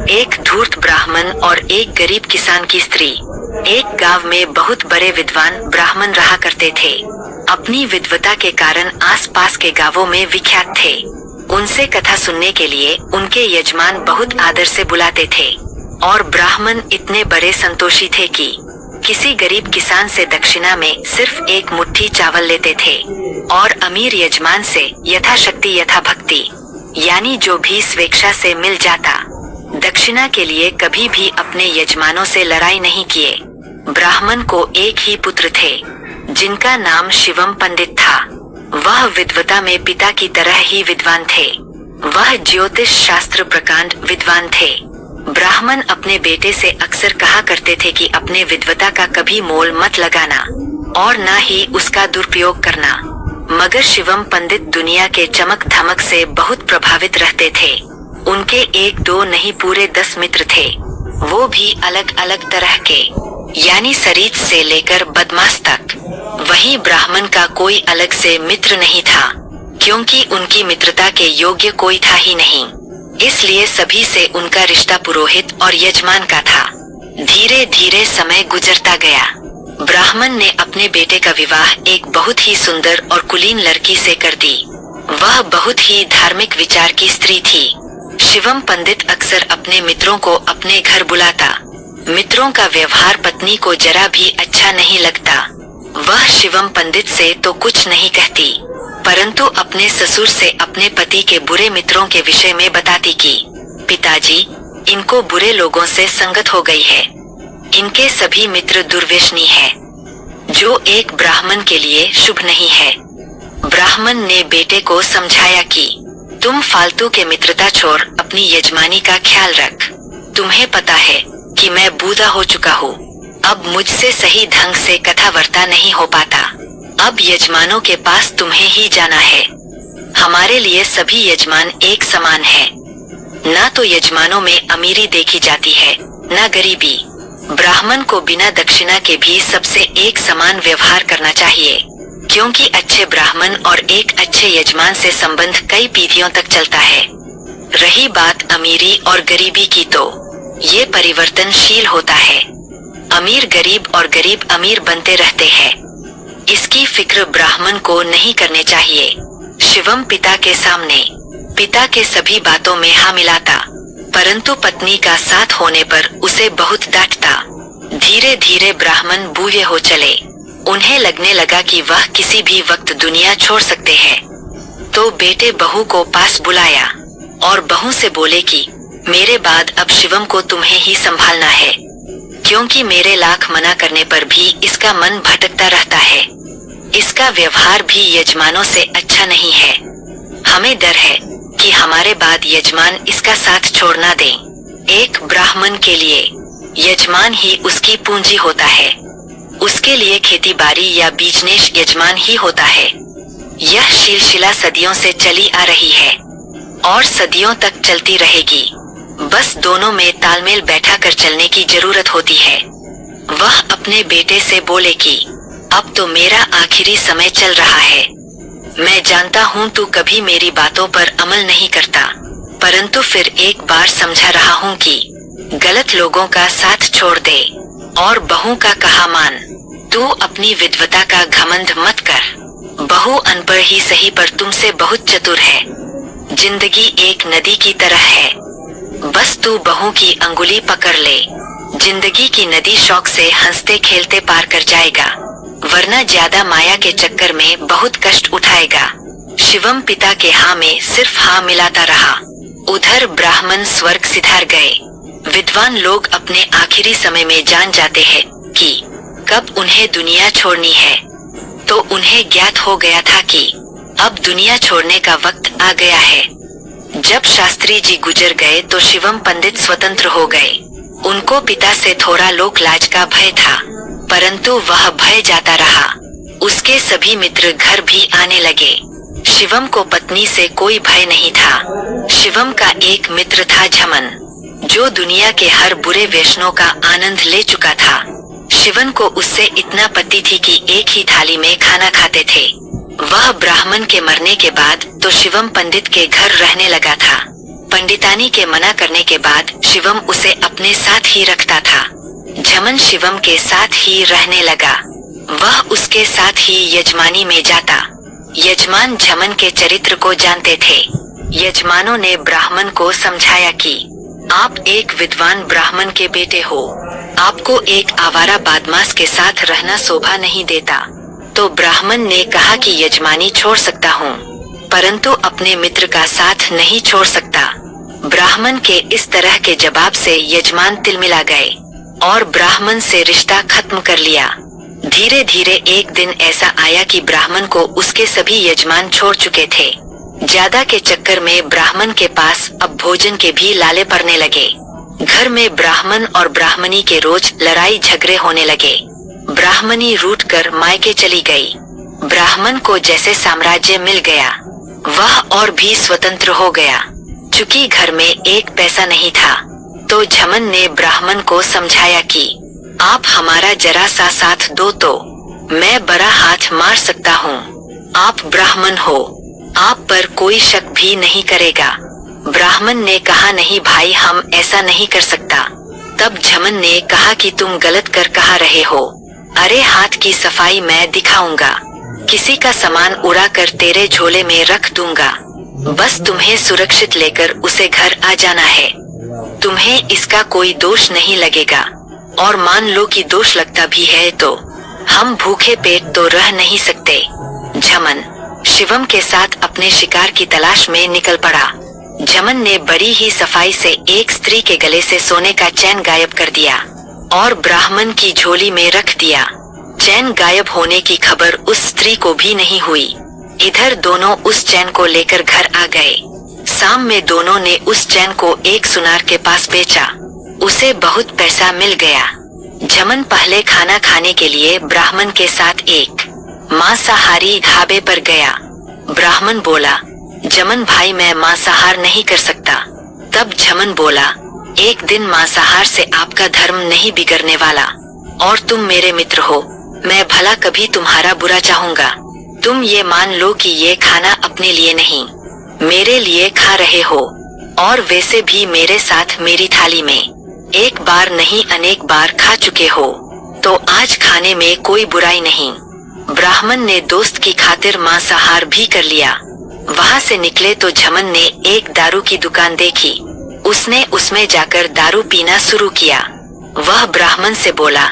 एक धूर्त ब्राह्मण और एक गरीब किसान की स्त्री। एक गांव में बहुत बड़े विद्वान ब्राह्मण रहा करते थे। अपनी विद्वता के कारण आसपास के गांवों में विख्यात थे। उनसे कथा सुनने के लिए उनके यजमान बहुत आदर से बुलाते थे और ब्राह्मण इतने बड़े संतोषी थे कि किसी गरीब किसान से दक्षिणा में सिर्फ एक मुट्ठी चावल लेते थे और अमीर यजमान से यथाशक्ति यथाभक्ति यानी जो भी स्वेच्छा से मिल जाता। दक्षिणा के लिए कभी भी अपने यजमानों से लड़ाई नहीं किए। ब्राह्मण को एक ही पुत्र थे जिनका नाम शिवम पंडित था। वह विद्वता में पिता की तरह ही विद्वान थे। वह ज्योतिष शास्त्र प्रकांड विद्वान थे। ब्राह्मण अपने बेटे से अक्सर कहा करते थे कि अपने विद्वता का कभी मोल मत लगाना और न ही उसका दुरुपयोग करना। मगर शिवम पंडित दुनिया के चमक धमक से बहुत प्रभावित रहते थे। उनके एक दो नहीं पूरे 10 मित्र थे, वो भी अलग अलग तरह के, यानी शरीफ से लेकर बदमाश तक। वहीं ब्राह्मण का कोई अलग से मित्र नहीं था, क्योंकि उनकी मित्रता के योग्य कोई था ही नहीं। इसलिए सभी से उनका रिश्ता पुरोहित और यजमान का था। धीरे धीरे समय गुजरता गया। ब्राह्मण ने अपने बेटे का विवाह एक बहुत ही सुंदर और कुलीन लड़की से कर दी। वह बहुत ही धार्मिक विचार की स्त्री थी। शिवम पंडित अक्सर अपने मित्रों को अपने घर बुलाता। मित्रों का व्यवहार पत्नी को जरा भी अच्छा नहीं लगता। वह शिवम पंडित से तो कुछ नहीं कहती, परंतु अपने ससुर से अपने पति के बुरे मित्रों के विषय में बताती कि पिताजी, इनको बुरे लोगों से संगत हो गई है। इनके सभी मित्र दुर्व्यसनी है, जो एक ब्राह्मण के लिए शुभ नहीं है। ब्राह्मण ने बेटे को समझाया कि तुम फालतू के मित्रता छोड़ अपनी यजमानी का ख्याल रख। तुम्हें पता है कि मैं बूढ़ा हो चुका हूँ, अब मुझसे सही ढंग से कथा वार्ता नहीं हो पाता। अब यजमानों के पास तुम्हें ही जाना है। हमारे लिए सभी यजमान एक समान है। न तो यजमानों में अमीरी देखी जाती है, न गरीबी। ब्राह्मण को बिना दक्षिणा के भी सबसे एक समान व्यवहार करना चाहिए, क्योंकि अच्छे ब्राह्मण और एक अच्छे यजमान से संबंध कई पीढ़ियों तक चलता है। रही बात अमीरी और गरीबी की, तो ये परिवर्तनशील होता है। अमीर गरीब और गरीब अमीर बनते रहते हैं। इसकी फिक्र ब्राह्मण को नहीं करने चाहिए। शिवम पिता के सामने पिता के सभी बातों में हाँ मिलाता, परंतु पत्नी का साथ होने पर उसे बहुत डांटता। धीरे धीरे ब्राह्मण बूढ़े हो चले। उन्हें लगने लगा कि वह किसी भी वक्त दुनिया छोड़ सकते हैं। तो बेटे बहू को पास बुलाया और बहू से बोले कि मेरे बाद अब शिवम को तुम्हें ही संभालना है, क्योंकि मेरे लाख मना करने पर भी इसका मन भटकता रहता है। इसका व्यवहार भी यजमानों से अच्छा नहीं है। हमें डर है कि हमारे बाद यजमान इसका साथ छोड़ना दें। एक ब्राह्मण के लिए यजमान ही उसकी पूंजी होता है। उसके लिए खेती बाड़ी या बिजनेस यजमान ही होता है। यह सिलसिला सदियों से चली आ रही है और सदियों तक चलती रहेगी। बस दोनों में तालमेल बैठा कर चलने की जरूरत होती है। वह अपने बेटे से बोले कि अब तो मेरा आखिरी समय चल रहा है। मैं जानता हूँ तू कभी मेरी बातों पर अमल नहीं करता, परंतु फिर एक बार समझा रहा हूँ कि गलत लोगों का साथ छोड़ दे और बहू का कहा मान। तू अपनी विद्वता का घमंड मत कर। बहू अनपढ़ ही सही पर तुमसे बहुत चतुर है। जिंदगी एक नदी की तरह है, बस तू बहू की अंगुली पकड़ ले। जिंदगी की नदी शौक से हंसते खेलते पार कर जाएगा, वरना ज्यादा माया के चक्कर में बहुत कष्ट उठाएगा। शिवम पिता के हाँ में सिर्फ हाँ मिलाता रहा। उधर ब्राह्मण स्वर्ग सिधार गए। विद्वान लोग अपने आखिरी समय में जान जाते हैं कि कब उन्हें दुनिया छोड़नी है, तो उन्हें ज्ञात हो गया था कि अब दुनिया छोड़ने का वक्त आ गया है। जब शास्त्री जी गुजर गए तो शिवम पंडित स्वतंत्र हो गए। उनको पिता से थोड़ा लोक लाज का भय था, परंतु वह भय जाता रहा। उसके सभी मित्र घर भी आने लगे। शिवम को पत्नी से कोई भय नहीं था। शिवम का एक मित्र था झमन, जो दुनिया के हर बुरे व्यसनों का आनंद ले चुका था। शिवन को उससे इतना पति थी कि एक ही थाली में खाना खाते थे। वह ब्राह्मण के मरने के बाद तो शिवम पंडित के घर रहने लगा था। पंडितानी के मना करने के बाद शिवम उसे अपने साथ ही रखता था। झमन शिवम के साथ ही रहने लगा। वह उसके साथ ही यजमानी में जाता। यजमान झमन के चरित्र को जानते थे। यजमानों ने ब्राह्मण को समझाया कि आप एक विद्वान ब्राह्मण के बेटे हो, आपको एक आवारा बदमाश के साथ रहना शोभा नहीं देता। तो ब्राह्मण ने कहा कि यजमानी छोड़ सकता हूँ, परंतु अपने मित्र का साथ नहीं छोड़ सकता। ब्राह्मण के इस तरह के जवाब से यजमान तिलमिला गए और ब्राह्मण से रिश्ता खत्म कर लिया। धीरे धीरे एक दिन ऐसा आया कि ब्राह्मण को उसके सभी यजमान छोड़ चुके थे। ज्यादा के चक्कर में ब्राह्मण के पास अब भोजन के भी लाले पड़ने लगे। घर में ब्राह्मण और ब्राह्मणी के रोज लड़ाई झगड़े होने लगे। ब्राह्मणी रूठ कर मायके चली गई। ब्राह्मण को जैसे साम्राज्य मिल गया, वह और भी स्वतंत्र हो गया। चूंकि घर में एक पैसा नहीं था, तो झमन ने ब्राह्मण को समझाया कि आप हमारा जरा सा साथ दो तो मैं बड़ा हाथ मार सकता हूँ। आप ब्राह्मण हो, आप पर कोई शक भी नहीं करेगा। ब्राह्मण ने कहा नहीं भाई, हम ऐसा नहीं कर सकता। तब झमन ने कहा कि तुम गलत कर कहा रहे हो। अरे हाथ की सफाई मैं दिखाऊंगा, किसी का सामान उड़ा कर तेरे झोले में रख दूंगा। बस तुम्हें सुरक्षित लेकर उसे घर आ जाना है। तुम्हें इसका कोई दोष नहीं लगेगा, और मान लो कि दोष लगता भी है तो हम भूखे पेट तो रह नहीं सकते। झमन शिवम के साथ अपने शिकार की तलाश में निकल पड़ा। झमन ने बड़ी ही सफाई से एक स्त्री के गले से सोने का चैन गायब कर दिया और ब्राह्मण की झोली में रख दिया। चैन गायब होने की खबर उस स्त्री को भी नहीं हुई। इधर दोनों उस चैन को लेकर घर आ गए। शाम में दोनों ने उस चैन को एक सुनार के पास बेचा। उसे बहुत पैसा मिल गया। झमन पहले खाना खाने के लिए ब्राह्मण के साथ एक मांसाहारी ढाबे पर गया। ब्राह्मण बोला, झमन भाई मैं मांसाहार नहीं कर सकता। तब झमन बोला, एक दिन मांसाहार से आपका धर्म नहीं बिगड़ने वाला, और तुम मेरे मित्र हो, मैं भला कभी तुम्हारा बुरा चाहूंगा। तुम ये मान लो कि ये खाना अपने लिए नहीं, मेरे लिए खा रहे हो, और वैसे भी मेरे साथ मेरी थाली में एक बार नहीं अनेक बार खा चुके हो, तो आज खाने में कोई बुराई नहीं। ब्राह्मण ने दोस्त की खातिर मांसाहार भी कर लिया। वहाँ से निकले तो झमन ने एक दारू की दुकान देखी। उसने उसमें जाकर दारू पीना शुरू किया। वह ब्राह्मण से बोला,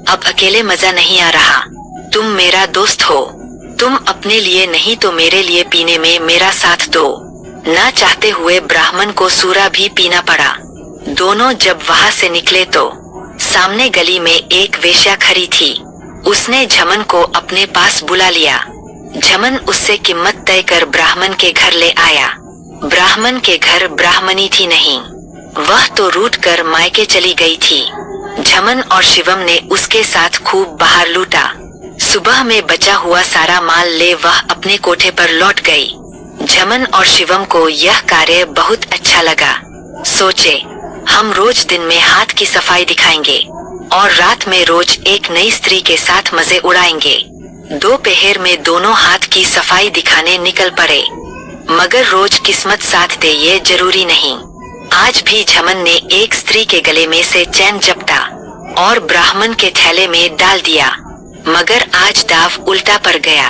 अब अकेले मजा नहीं आ रहा, तुम मेरा दोस्त हो, तुम अपने लिए नहीं तो मेरे लिए पीने में मेरा साथ दो। ना चाहते हुए ब्राह्मण को सूरा भी पीना पड़ा। दोनों जब वहाँ से निकले तो सामने गली में एक वेश्या खड़ी थी। उसने झमन को अपने पास बुला लिया। झमन उससे कीमत तय कर ब्राह्मण के घर ले आया। ब्राह्मण के घर ब्राह्मणी थी नहीं, वह तो रूठ कर मायके चली गई थी। झमन और शिवम ने उसके साथ खूब बाहर लूटा। सुबह में बचा हुआ सारा माल ले वह अपने कोठे पर लौट गई। झमन और शिवम को यह कार्य बहुत अच्छा लगा। सोचे, हम रोज दिन में हाथ की सफाई दिखाएंगे और रात में रोज एक नई स्त्री के साथ मजे उड़ाएंगे। दोपहर में दोनों हाथ की सफाई दिखाने निकल पड़े। मगर रोज किस्मत साथ दे ये जरूरी नहीं। आज भी झमन ने एक स्त्री के गले में से चैन जपटा और ब्राह्मण के थैले में डाल दिया। मगर आज दाव उल्टा पड़ गया।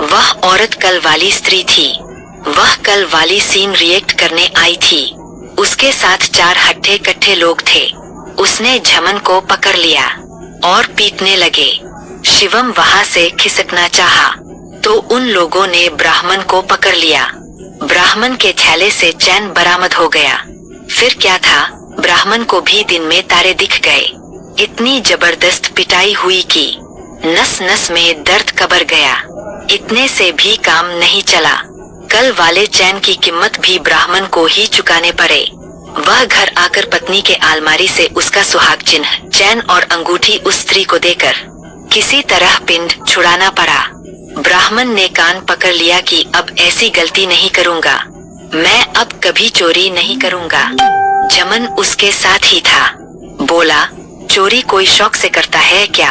वह औरत कल वाली स्त्री थी। वह कल वाली सीन रिएक्ट करने आई थी। उसके साथ 4 हट्ठे कट्ठे लोग थे। उसने झमन को पकड़ लिया और पीटने लगे। शिवम वहाँ से खिसकना चाहा, तो उन लोगों ने ब्राह्मण को पकड़ लिया। ब्राह्मण के थैले से चैन बरामद हो गया। फिर क्या था, ब्राह्मण को भी दिन में तारे दिख गए। इतनी जबरदस्त पिटाई हुई कि नस नस में दर्द कबर गया। इतने से भी काम नहीं चला। कल वाले चैन की कीमत भी ब्राह्मण को ही चुकाने पड़े। वह घर आकर पत्नी के अलमारी से उसका सुहाग चिन्ह, चैन और अंगूठी उस स्त्री को देकर किसी तरह पिंड छुड़ाना पड़ा। ब्राह्मण ने कान पकड़ लिया कि अब ऐसी गलती नहीं करूँगा, मैं अब कभी चोरी नहीं करूँगा। झमन उसके साथ ही था। बोला, चोरी कोई शौक से करता है क्या?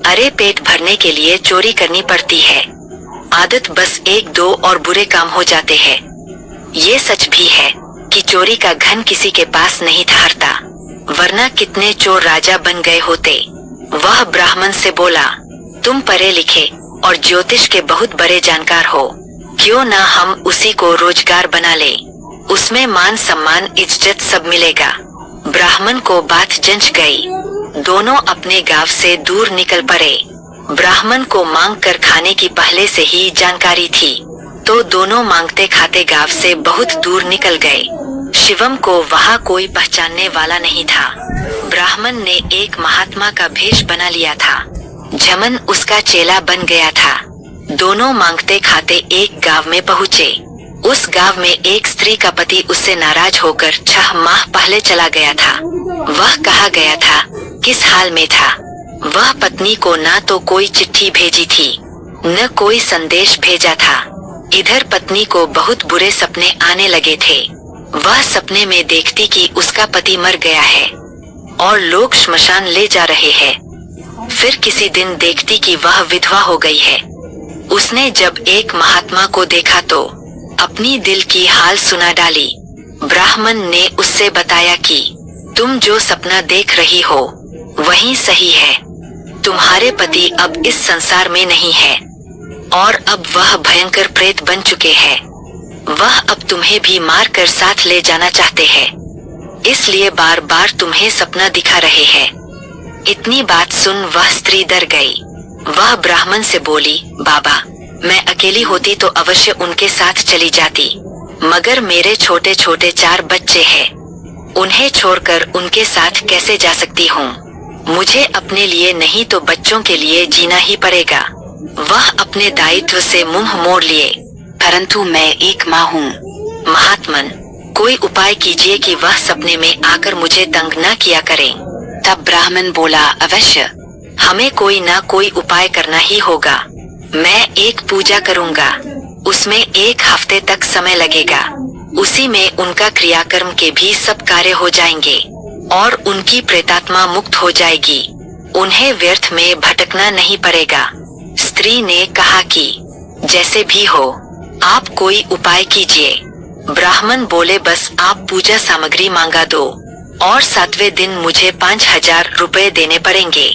अरे पेट भरने के लिए चोरी करनी पड़ती है। आदत बस 1-2 और बुरे काम हो जाते हैं। ये सच भी है। कि चोरी का घन किसी के पास नहीं ठहरता, वरना कितने चोर राजा बन गए होते। वह ब्राह्मण से बोला, तुम पढ़े लिखे और ज्योतिष के बहुत बड़े जानकार हो, क्यों ना हम उसी को रोजगार बना ले, उसमें मान सम्मान इज्जत सब मिलेगा। ब्राह्मण को बात जंच गई। दोनों अपने गांव से दूर निकल पड़े। ब्राह्मण को मांग कर खाने की पहले से ही जानकारी थी, तो दोनों मांगते खाते गांव से बहुत दूर निकल गए। शिवम को वहाँ कोई पहचानने वाला नहीं था। ब्राह्मण ने एक महात्मा का भेष बना लिया था। झमन उसका चेला बन गया था। दोनों मांगते खाते एक गांव में पहुँचे। उस गांव में एक स्त्री का पति उससे नाराज होकर 6 माह पहले चला गया था। वह कहा गया था, किस हाल में था। वह पत्नी को ना तो कोई चिट्ठी भेजी थी, न कोई संदेश भेजा था। इधर पत्नी को बहुत बुरे सपने आने लगे थे। वह सपने में देखती कि उसका पति मर गया है और लोग श्मशान ले जा रहे हैं। फिर किसी दिन देखती कि वह विधवा हो गई है। उसने जब एक महात्मा को देखा तो अपनी दिल की हाल सुना डाली। ब्राह्मण ने उससे बताया कि तुम जो सपना देख रही हो वही सही है। तुम्हारे पति अब इस संसार में नहीं है और अब वह भयंकर प्रेत बन चुके हैं। वह अब तुम्हें भी मार कर साथ ले जाना चाहते हैं, इसलिए बार बार तुम्हें सपना दिखा रहे हैं। इतनी बात सुन वह स्त्री डर गई। वह ब्राह्मण से बोली, बाबा, मैं अकेली होती तो अवश्य उनके साथ चली जाती, मगर मेरे छोटे छोटे 4 बच्चे हैं, उन्हें छोड़कर उनके साथ कैसे जा सकती हूँ। मुझे अपने लिए नहीं तो बच्चों के लिए जीना ही पड़ेगा। वह अपने दायित्व से मुंह मोड़ लिए, परंतु मैं एक माँ हूँ। महात्मन, कोई उपाय कीजिए कि वह सपने में आकर मुझे तंग न किया करें। तब ब्राह्मण बोला, अवश्य, हमें कोई ना कोई उपाय करना ही होगा। मैं एक पूजा करूँगा, उसमें 1 हफ्ते तक समय लगेगा। उसी में उनका क्रियाकर्म के भी सब कार्य हो जाएंगे और उनकी प्रेतात्मा मुक्त हो जाएगी। उन्हें व्यर्थ में भटकना नहीं पड़ेगा। स्त्री ने कहा कि जैसे भी हो, आप कोई उपाय कीजिए। ब्राह्मण बोले, बस आप पूजा सामग्री मांगा दो और 7वें दिन मुझे 5000 रुपए देने पड़ेंगे।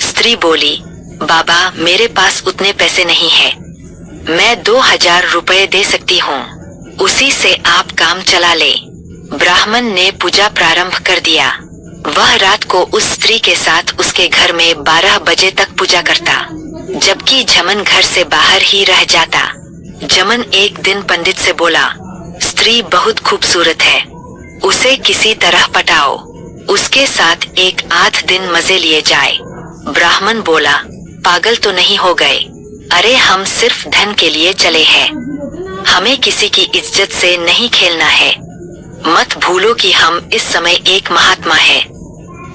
स्त्री बोली, बाबा, मेरे पास उतने पैसे नहीं है, मैं 2000 रुपए दे सकती हूँ, उसी से आप काम चला ले। ब्राह्मण ने पूजा प्रारंभ कर दिया। वह रात को उस स्त्री के साथ उसके घर में 12 बजे तक पूजा करता, जबकि झमन घर से बाहर ही रह जाता। झमन एक दिन पंडित से बोला, स्त्री बहुत खूबसूरत है, उसे किसी तरह पटाओ, उसके साथ 1 आध दिन मजे लिए जाए। ब्राह्मण बोला, पागल तो नहीं हो गए? अरे हम सिर्फ धन के लिए चले हैं, हमें किसी की इज्जत से नहीं खेलना है। मत भूलो कि हम इस समय एक महात्मा है,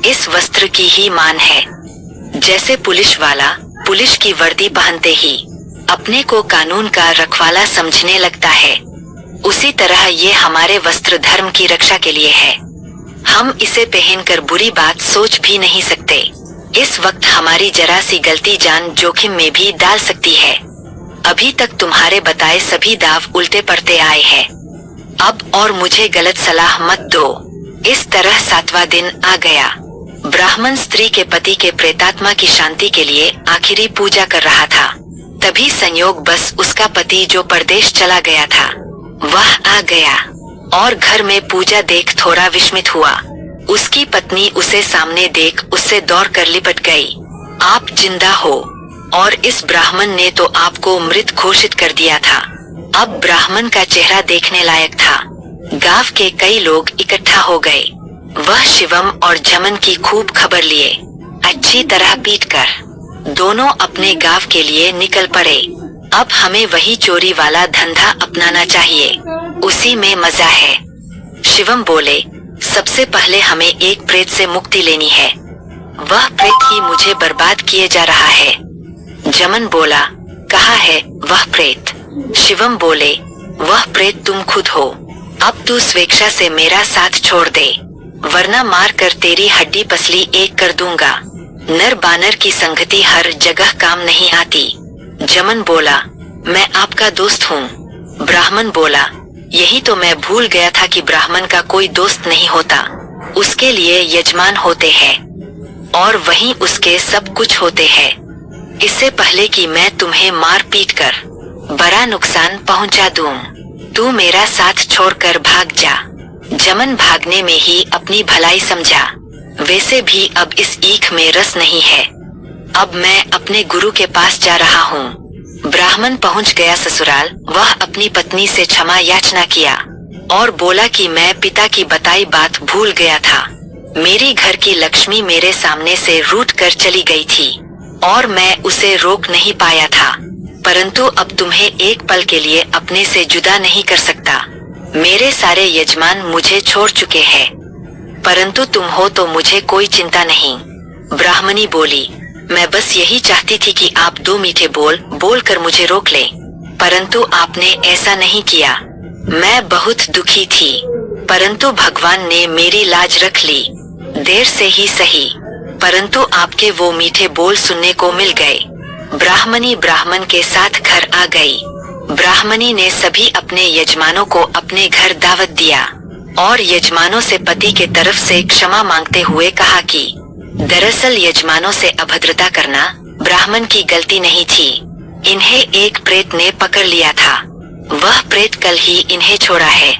इस वस्त्र की ही मान है। जैसे पुलिस वाला पुलिस की वर्दी पहनते ही अपने को कानून का रखवाला समझने लगता है, उसी तरह ये हमारे वस्त्र धर्म की रक्षा के लिए है। हम इसे पहनकर बुरी बात सोच भी नहीं सकते। इस वक्त हमारी जरा सी गलती जान जोखिम में भी डाल सकती है। अभी तक तुम्हारे बताए सभी दाव उल्टे पड़ते आए हैं, अब और मुझे गलत सलाह मत दो। इस तरह 7वां दिन आ गया। ब्राह्मण स्त्री के पति के प्रेतात्मा की शांति के लिए आखिरी पूजा कर रहा था। तभी संयोग बस उसका पति जो परदेश चला गया था वह आ गया और घर में पूजा देख थोड़ा विस्मित हुआ। उसकी पत्नी उसे सामने देख उससे दौड़ कर लिपट गई, आप जिंदा हो, और इस ब्राह्मण ने तो आपको मृत घोषित कर दिया था। अब ब्राह्मण का चेहरा देखने लायक था। गांव के कई लोग इकट्ठा हो गए। वह शिवम और झमन की खूब खबर लिए। अच्छी तरह पीटकर दोनों अपने गांव के लिए निकल पड़े। अब हमें वही चोरी वाला धंधा अपनाना चाहिए, उसी में मजा है। शिवम बोले, सबसे पहले हमें एक प्रेत से मुक्ति लेनी है, वह प्रेत ही मुझे बर्बाद किए जा रहा है। झमन बोला, कहाँ है वह प्रेत? शिवम बोले, वह प्रेत तुम खुद हो। अब तू स्वेच्छा से मेरा साथ छोड़ दे, वरना मार कर तेरी हड्डी पसली एक कर दूंगा। नर बानर की संगति हर जगह काम नहीं आती। झमन बोला, मैं आपका दोस्त हूँ। ब्राह्मण बोला, यही तो मैं भूल गया था कि ब्राह्मण का कोई दोस्त नहीं होता, उसके लिए यजमान होते हैं और वहीं उसके सब कुछ होते हैं। इससे पहले कि मैं तुम्हें मार पीट कर बड़ा नुकसान पहुंचा दूं, तू मेरा साथ छोड़कर भाग जा। जमन भागने में ही अपनी भलाई समझा। वैसे भी अब इस ईख में रस नहीं है। अब मैं अपने गुरु के पास जा रहा हूँ। ब्राह्मण पहुँच गया ससुराल। वह अपनी पत्नी से क्षमा याचना किया और बोला कि मैं पिता की बताई बात भूल गया था। मेरी घर की लक्ष्मी मेरे सामने से रूठ कर चली गई थी और मैं उसे रोक नहीं पाया था, परंतु अब तुम्हें एक पल के लिए अपने से जुदा नहीं कर सकता। मेरे सारे यजमान मुझे छोड़ चुके हैं, परंतु तुम हो तो मुझे कोई चिंता नहीं। ब्राह्मणी बोली, मैं बस यही चाहती थी कि आप दो मीठे बोल बोलकर मुझे रोक लें, परंतु आपने ऐसा नहीं किया। मैं बहुत दुखी थी, परंतु भगवान ने मेरी लाज रख ली। देर से ही सही, परंतु आपके वो मीठे बोल सुनने को मिल गए। ब्राह्मणी ब्राह्मण के साथ घर आ गई। ब्राह्मणी ने सभी अपने यजमानों को अपने घर दावत दिया और यजमानों से पति के तरफ से क्षमा मांगते हुए कहा कि दरअसल यजमानों से अभद्रता करना ब्राह्मण की गलती नहीं थी। इन्हें एक प्रेत ने पकड़ लिया था। वह प्रेत कल ही इन्हें छोड़ा है।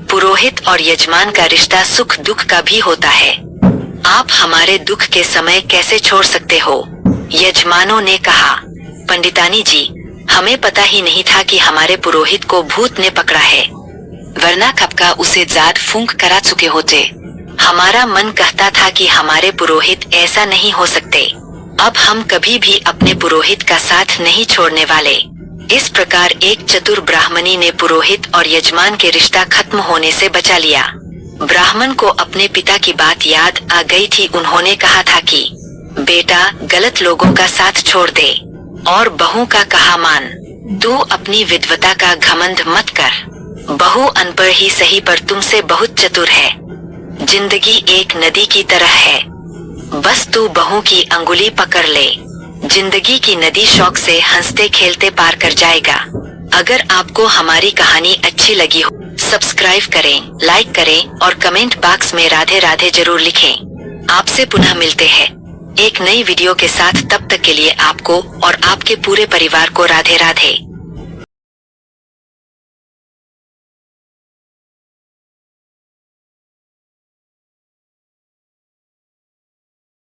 पुरोहित और यजमान का रिश्ता सुख दुख का भी होता है। आप हमारे दुख के समय कैसे छोड़ सकते हो? यजमानों ने कहा, पंडितानी जी, हमें पता ही नहीं था कि हमारे पुरोहित को भूत ने पकड़ा है, वरना कब का उसे जाद फूंक करा चुके होते। हमारा मन कहता था कि हमारे पुरोहित ऐसा नहीं हो सकते। अब हम कभी भी अपने पुरोहित का साथ नहीं छोड़ने वाले। इस प्रकार एक चतुर ब्राह्मणी ने पुरोहित और यजमान के रिश्ता खत्म होने से बचा लिया। ब्राह्मण को अपने पिता की बात याद आ गई थी। उन्होंने कहा था कि बेटा, गलत लोगों का साथ छोड़ दे और बहू का कहा मान। तू अपनी विद्वता का घमंड मत कर। बहू अनपढ़ ही सही पर तुमसे बहुत चतुर है। जिंदगी एक नदी की तरह है, बस तू बहू की अंगुली पकड़ ले। जिंदगी की नदी शौक से हंसते खेलते पार कर जाएगा। अगर आपको हमारी कहानी अच्छी लगी हो, सब्सक्राइब करें, लाइक करें और कमेंट बॉक्स में राधे राधे जरूर लिखें। आपसे पुनः मिलते हैं एक नई वीडियो के साथ। तब तक के लिए आपको और आपके पूरे परिवार को राधे राधे।